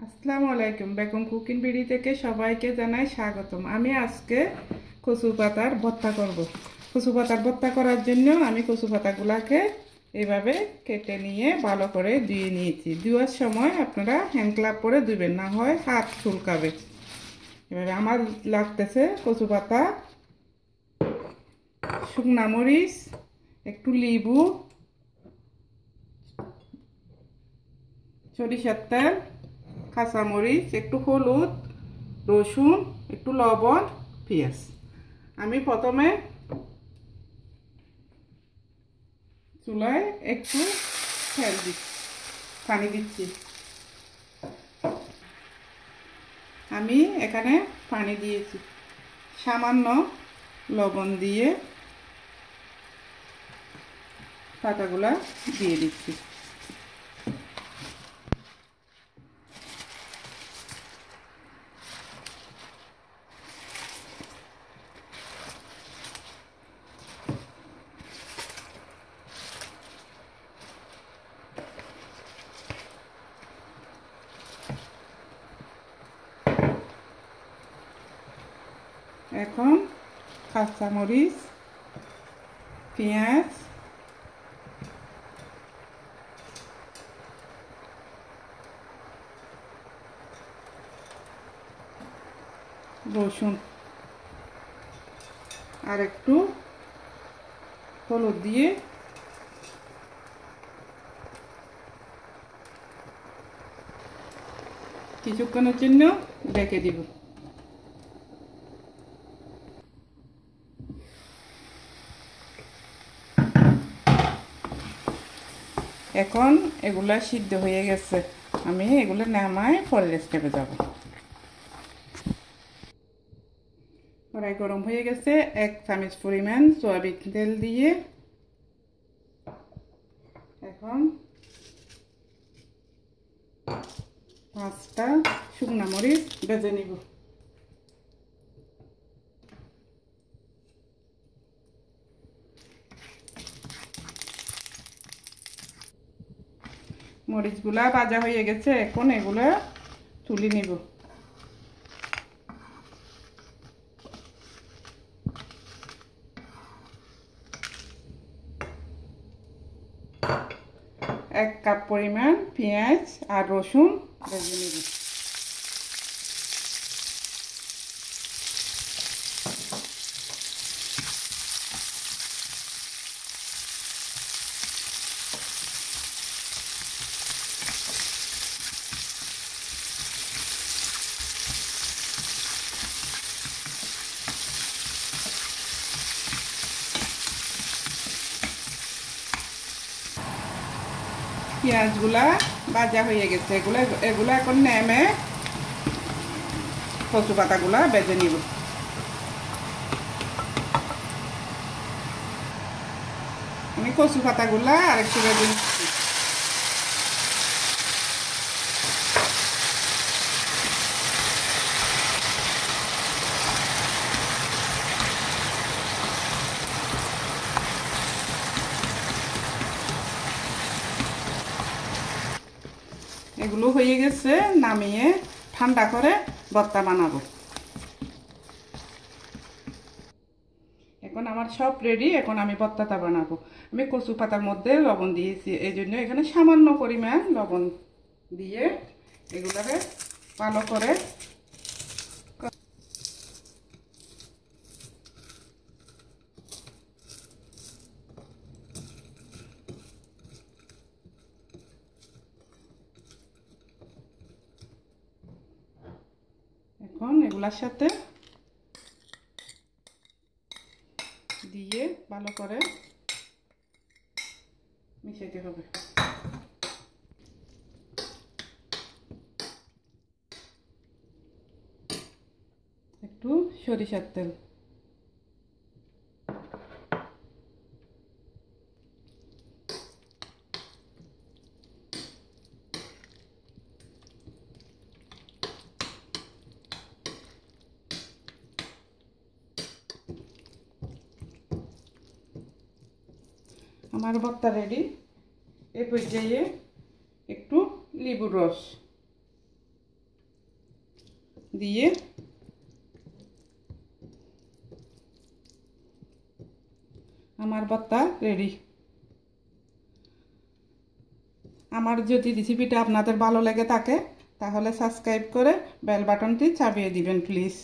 আসসালামু আলাইকুম। Begum cooking BD থেকে সবাইকে জানাই স্বাগতম। আমি আজকে কচু পাতার ভর্তা করব। কচু পাতার ভর্তা করার জন্য আমি কচু পাতাগুলোকে এইভাবে কেটে নিয়ে ভালো করে ধুয়ে নিয়েছি। ধোয়ার সময় আপনারা হ্যান্ড গ্লাভ পরে ধুবেন, না হয় হাত চুলকাবে। এবারে আমার লাগতেছে কচু পাতা, শুকনা মরিচ, একটু লেবু, সরিষার তেল, কাঁচামরিচ, একটু হলুদ, রসুন, একটু লবণ, পেঁয়াজ। আমি প্রথমে চুলায় একটু তেল দিচ্ছি, পানি দিচ্ছি। আমি এখানে পানি দিয়েছি, সামান্য লবণ দিয়ে পাতাগুলা দিয়ে দিচ্ছি। এখন কাঁচামরিচ, পেঁয়াজ, রসুন আর একটু হলুদ দিয়ে কিছুক্ষণের জন্য ঢেকে দিব। এখন এগুলা সিদ্ধ হয়ে গেছে, আমি এগুলো নামায় পরের স্টেপে যাব। কড়াই গরম হয়ে গেছে, 1 চামচ পরিমাণ সয়াবিন তেল দিয়ে এখন 5টা শুকনা মরিচ ভেজে নিব। মরিচগুলা ভাজা হয়ে গেছে, এখন এগুলা তুলে নিব। এক কাপ পরিমাণ পেঁয়াজ আর রসুন ভেজে নিব। পেঁয়াজগুলা ভাজা হয়ে গেছে, এগুলা এখন নেমে কচু পাতাগুলা ভেজে নিব। আমি কচু পাতাগুলা আরেকটু ভেজে নিচ্ছি। এগুলো হয়ে গেছে, নামিয়ে ঠান্ডা করে ভর্তা বানাবো। এখন আমার সব রেডি, এখন আমি ভর্তাটা বানাবো। আমি কচু পাতার মধ্যে লবণ দিয়েছি, এই জন্য এখানে সামান্য পরিমাণ লবণ দিয়ে এগুলোকে ভালো করে এখন এগুলার সাথে দিয়ে ভালো করে মিশাইতে হবে। একটু সরিষার তেল, আমার ভর্তা রেডি। এই পর্যায়ে একটু লেবুর রস দিয়ে আমার ভর্তা রেডি। আমার যদি রেসিপিটা আপনাদের ভালো লেগে থাকে তাহলে সাবস্ক্রাইব করে বেল বাটনটি চাপিয়ে দিবেন প্লিজ।